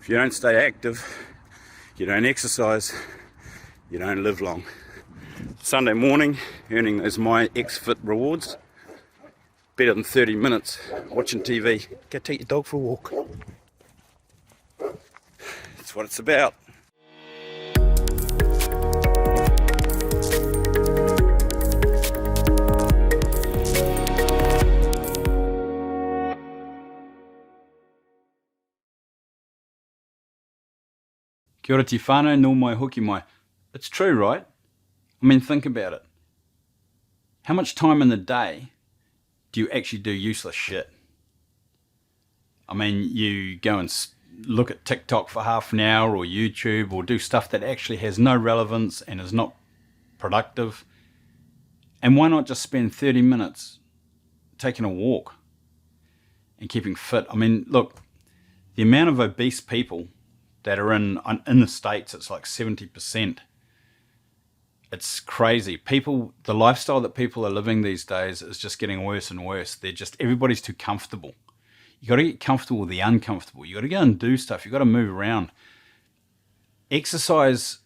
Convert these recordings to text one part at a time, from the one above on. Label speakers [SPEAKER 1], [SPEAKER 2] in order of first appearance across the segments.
[SPEAKER 1] If you don't stay active, you don't exercise, you don't live long. Sunday morning, earning those My X-Fit rewards. Better than 30 minutes watching TV. Go take your dog for a walk. That's what it's about. Kia ora te whānau, nō mai hoki mai. It's true, right? I mean, think about it. How much time in the day do you actually do useless shit? I mean, you go and look at TikTok for half an hour or YouTube or do stuff that actually has no relevance and is not productive. And why not just spend 30 minutes taking a walk and keeping fit? I mean, look, the amount of obese people that are in the States, it's like 70%. It's crazy. The lifestyle that people are living these days is just getting worse and worse. Everybody's too comfortable. You got to get comfortable with the uncomfortable. You got to go and do stuff. You got to move around. Exercise,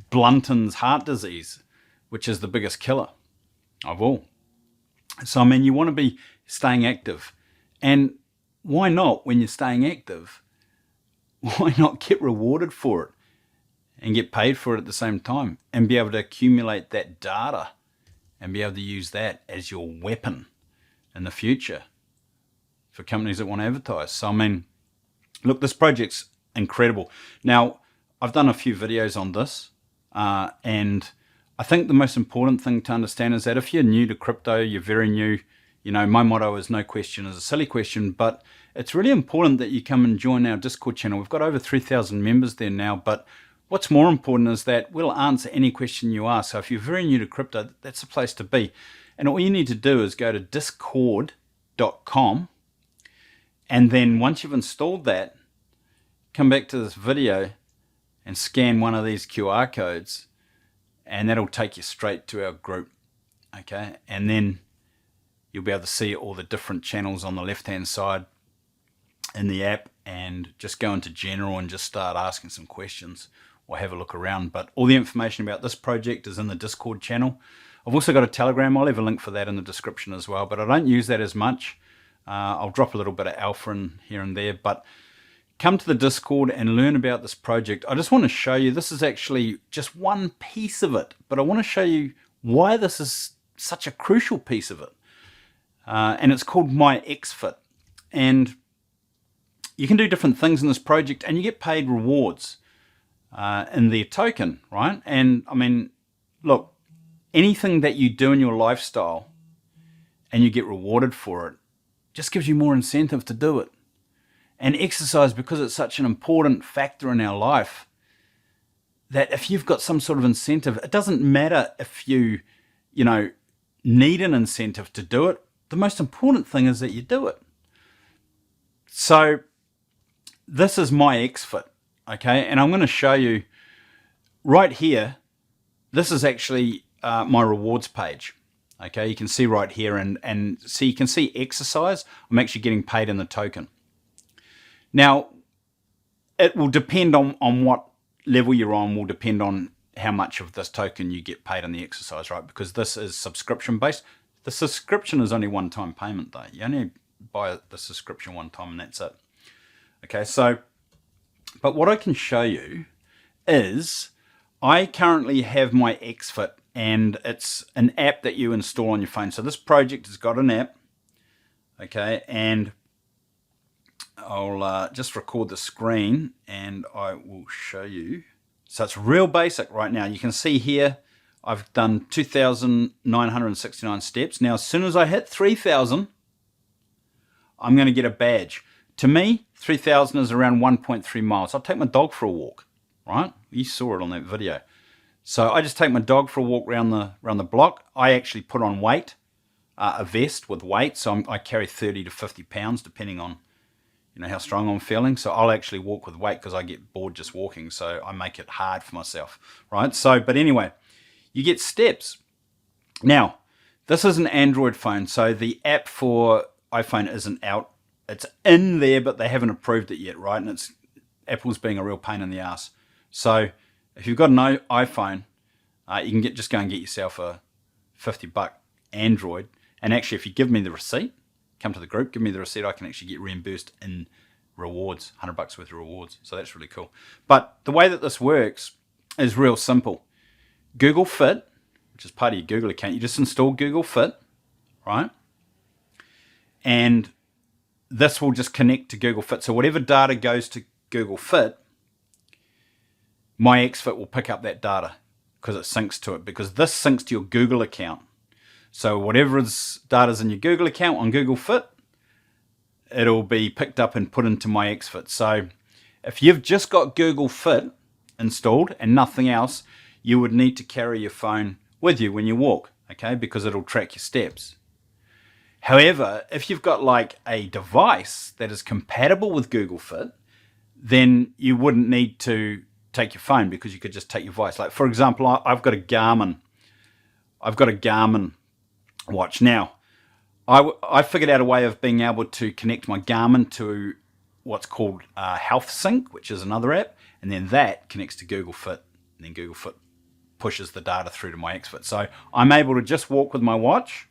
[SPEAKER 1] bluntens heart disease, which is the biggest killer of all. So, I mean, you want to be staying active. And why not, when you're staying active, why not get rewarded for it and get paid for it at the same time and be able to accumulate that data and be able to use that as your weapon in the future for companies that want to advertise? So, I mean, look, this project's incredible. Now, I've done a few videos on this, and I think the most important thing to understand is that if you're new to crypto, you're very new, my motto is no question is a silly question, but it's really important that you come and join our Discord channel. We've got over 3,000 members there now, but what's more important is that we'll answer any question you ask. So if you're very new to crypto, that's the place to be. And all you need to do is go to discord.com, and then once you've installed that, come back to this video and scan one of these QR codes, and that'll take you straight to our group. Okay, and then you'll be able to see all the different channels on the left-hand side in the app, and just go into general and just start asking some questions or have a look around. But all the information about this project is in the Discord channel. I've also got a Telegram. I'll leave a link for that in the description as well, but I don't use that as much. I'll drop a little bit of alpha in here and there, but come to the Discord and learn about this project. I just want to show you, this is actually just one piece of it, but I want to show you why this is such a crucial piece of it. And it's called My X-Fit. And you can do different things in this project and you get paid rewards in their token, right? And I mean, look, anything that you do in your lifestyle and you get rewarded for it just gives you more incentive to do it. And exercise, because it's such an important factor in our life, that if you've got some sort of incentive, it doesn't matter if you need an incentive to do it. The most important thing is that you do it. So this is My X-Fit, okay? And I'm going to show you right here. This is actually my rewards page, okay? You can see right here, and see, you can see exercise. I'm actually getting paid in the token. Now, it will depend on what level you're on, will depend on how much of this token you get paid in the exercise, right? Because this is subscription based. The subscription is only one-time payment though. You only buy the subscription one time and that's it. Okay, so, but what I can show you is I currently have My X-Fit, and it's an app that you install on your phone. So this project has got an app, okay, and I'll just record the screen and I will show you. So it's real basic right now. You can see here I've done 2,969 steps. Now, as soon as I hit 3,000, I'm going to get a badge. To me, 3,000 is around 1.3 miles. I'll take my dog for a walk, right? You saw it on that video. So I just take my dog for a walk around the block. I actually put on weight, a vest with weight. So I carry 30 to 50 pounds, depending on how strong I'm feeling. So I'll actually walk with weight because I get bored just walking. So I make it hard for myself, right? So, but anyway, you get steps. Now, this is an Android phone, so the app for iPhone isn't out It's in there, but they haven't approved it yet, right? And Apple's being a real pain in the ass. So if you've got an iPhone, you can just go and get yourself a $50 Android. And actually, if you give me the receipt, come to the group, give me the receipt, I can actually get reimbursed in rewards, $100 worth of rewards. So that's really cool. But the way that this works is real simple. Google Fit, which is part of your Google account, you just install Google Fit, right? And this will just connect to Google Fit. So whatever data goes to Google Fit, my XFit will pick up that data because it syncs to it, because this syncs to your Google account. So whatever data's in your Google account on Google Fit, it'll be picked up and put into my XFit. So if you've just got Google Fit installed and nothing else, you would need to carry your phone with you when you walk, okay, because it'll track your steps. However, if you've got like a device that is compatible with Google Fit, then you wouldn't need to take your phone, because you could just take your device. Like, for example, I've got a Garmin watch. Now, I figured out a way of being able to connect my Garmin to what's called Health Sync, which is another app, and then that connects to Google Fit, and then Google Fit pushes the data through to my XFit. So I'm able to just walk with my watch,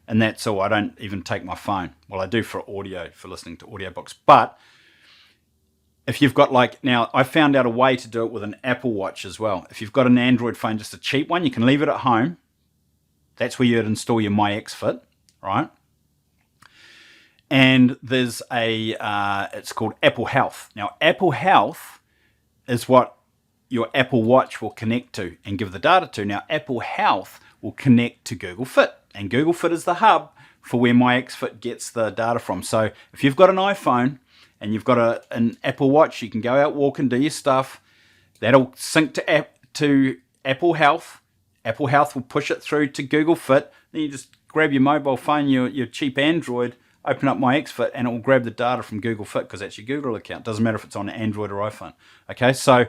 [SPEAKER 1] and that's all. I don't even take my phone. Well, I do for audio, for listening to audiobooks. But if you've got now I found out a way to do it with an Apple Watch as well. If you've got an Android phone, just a cheap one, you can leave it at home. That's where you'd install your My XFit, right? And there's it's called Apple Health. Now, Apple Health is what your Apple Watch will connect to and give the data to. Now, Apple Health will connect to Google Fit, and Google Fit is the hub for where My XFit gets the data from. So if you've got an iPhone and you've got an Apple Watch, you can go out, walk, and do your stuff. That'll sync to Apple Health. Apple Health will push it through to Google Fit. Then you just grab your mobile phone, your cheap Android, open up My XFit, and it will grab the data from Google Fit, because that's your Google account. Doesn't matter if it's on Android or iPhone. Okay, so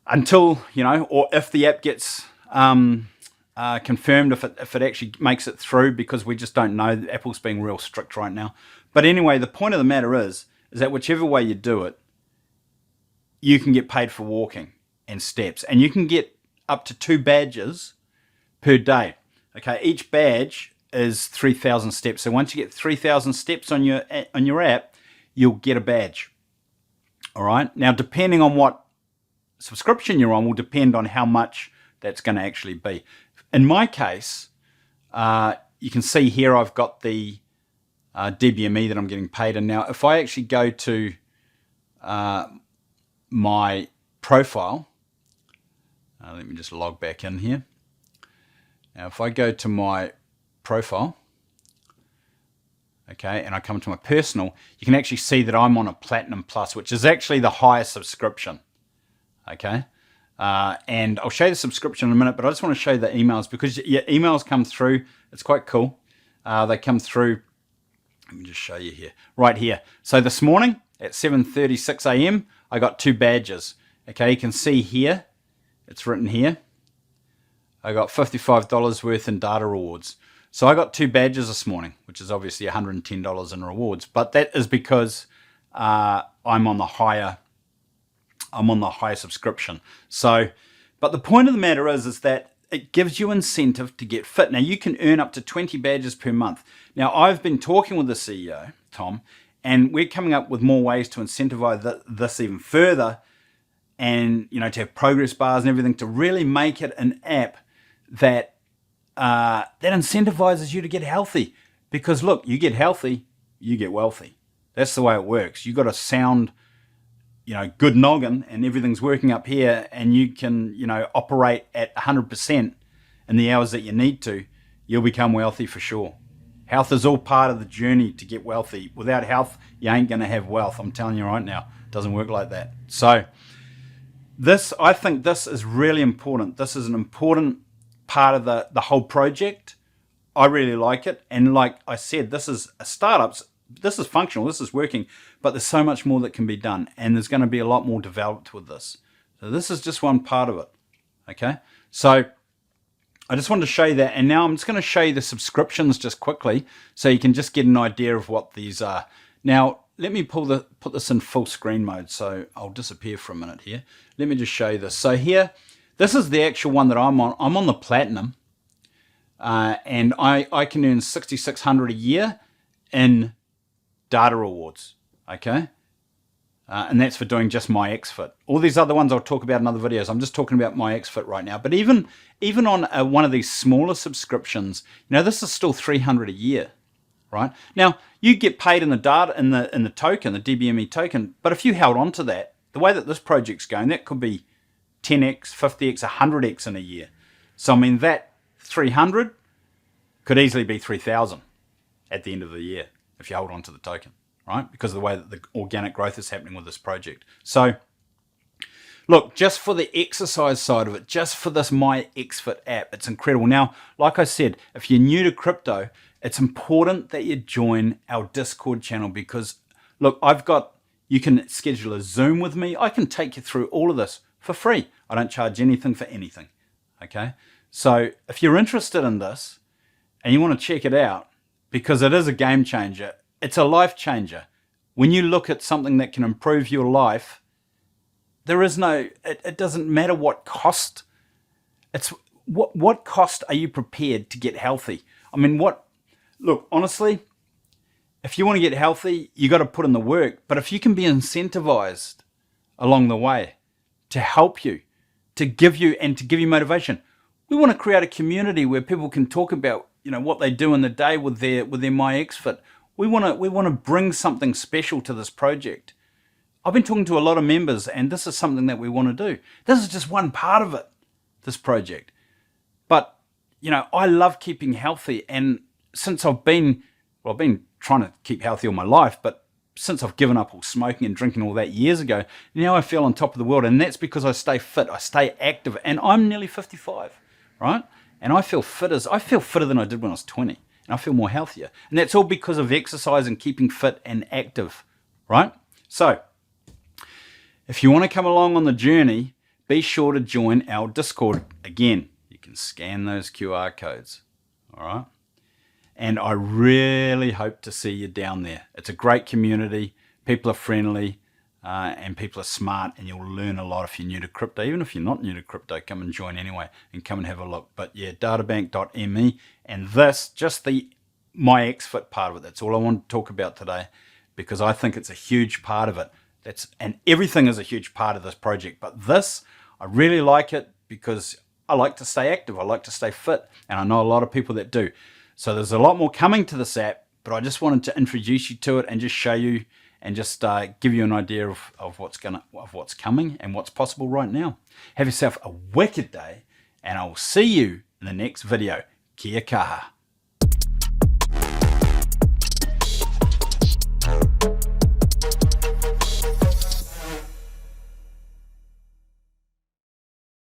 [SPEAKER 1] until, or if the app gets confirmed, if it actually makes it through, because we just don't know. Apple's being real strict right now. But anyway, the point of the matter is that whichever way you do it, you can get paid for walking and steps, and you can get up to 2 badges per day. Okay, each badge is 3,000 steps. So once you get 3,000 steps on your app, you'll get a badge. All right. Now, depending on what subscription you're on, will depend on how much that's going to actually be. In my case, you can see here I've got the DBME that I'm getting paid. And now, if I actually go to my profile, let me just log back in here. Now, if I go to my profile, okay, and I come to my personal, you can actually see that I'm on a Platinum Plus, which is actually the highest subscription, okay? And I'll show you the subscription in a minute, but I just want to show you the emails, because your emails come through. It's quite cool. They come through. Let me just show you here, right here. So this morning at 7:36 a.m., I got 2 badges. Okay, you can see here, it's written here, I got $55 worth in data rewards. So I got 2 badges this morning, which is obviously $110 in rewards. But that is because I'm on the higher subscription. So, but the point of the matter is that it gives you incentive to get fit. Now, you can earn up to 20 badges per month. Now, I've been talking with the CEO, Tom, and we're coming up with more ways to incentivize this even further, and to have progress bars and everything, to really make it an app that incentivizes you to get healthy. Because look, you get healthy, you get wealthy. That's the way it works. You got a sound, good noggin, and everything's working up here, and you can, operate at 100% in the hours that you need to. You'll become wealthy for sure. Health is all part of the journey to get wealthy. Without health, you ain't going to have wealth. I'm telling you right now, it doesn't work like that. So I think this is really important. This is an important part of the whole project. I really like it. And like I said, this is a startup. This is functional. This is working. But there's so much more that can be done. And there's going to be a lot more developed with this. So this is just one part of it. Okay. So I just wanted to show you that. And now I'm just going to show you the subscriptions just quickly, so you can just get an idea of what these Now, let me put this in full screen mode, so I'll disappear for a minute here. Let me just show you this. So here, this is the actual one that I'm on. I'm on the Platinum, and I can earn $6,600 a year in data rewards, okay? And that's for doing just MyXFit. All these other ones I'll talk about in other videos. I'm just talking about MyXFit right now. But even on one of these smaller subscriptions, you know, this is still $300 a year. Right? Now, you get paid in the data, in the token, the DBME token, but if you held on to that, the way that this project's going, that could be 10x, 50x, 100x in a year. So, I mean, that 300 could easily be 3,000 at the end of the year if you hold on to the token, right? Because of the way that the organic growth is happening with this project. So, look, just for the exercise side of it, just for this MyXFit app, it's incredible. Now, like I said, if you're new to crypto, it's important that you join our Discord channel because, look, you can schedule a Zoom with me. I can take you through all of this for free. I don't charge anything for anything, okay? So if you're interested in this and you want to check it out, because it is a game changer, it's a life changer. When you look at something that can improve your life, it doesn't matter what cost. It's what cost are you prepared to get healthy? I mean, look, honestly, if you want to get healthy, you got to put in the work. But if you can be incentivized along the way to help you, to give you motivation, we want to create a community where people can talk about, you know, what they do in the day with their MyXFit. We want to bring something special to this project. I've been talking to a lot of members, and this is something that we want to do. This is just one part of it, this project. But, you know, I love keeping healthy, and since I've been trying to keep healthy all my life, but since I've given up all smoking and drinking all that years ago, now I feel on top of the world, and that's because I stay fit, I stay active, and I'm nearly 55, right? And I feel fitter than I did when I was 20, and I feel more healthier. And that's all because of exercise and keeping fit and active, right? So, if you want to come along on the journey, be sure to join our Discord. Again, you can scan those QR codes, all right? And I really hope to see you down there. It's a great community. People are friendly and people are smart, and you'll learn a lot if you're new to crypto. Even if you're not new to crypto, come and join anyway and come and have a look. But yeah, databank.me, and this, just the MyXFit part of it. That's all I want to talk about today because I think it's a huge part of it. And everything is a huge part of this project. But this, I really like it because I like to stay active. I like to stay fit, and I know a lot of people that do. So there's a lot more coming to this app, but I just wanted to introduce you to it and just show you and just give you an idea of what's coming and what's possible right now. Have yourself a wicked day, and I will see you in the next video. Kia kaha.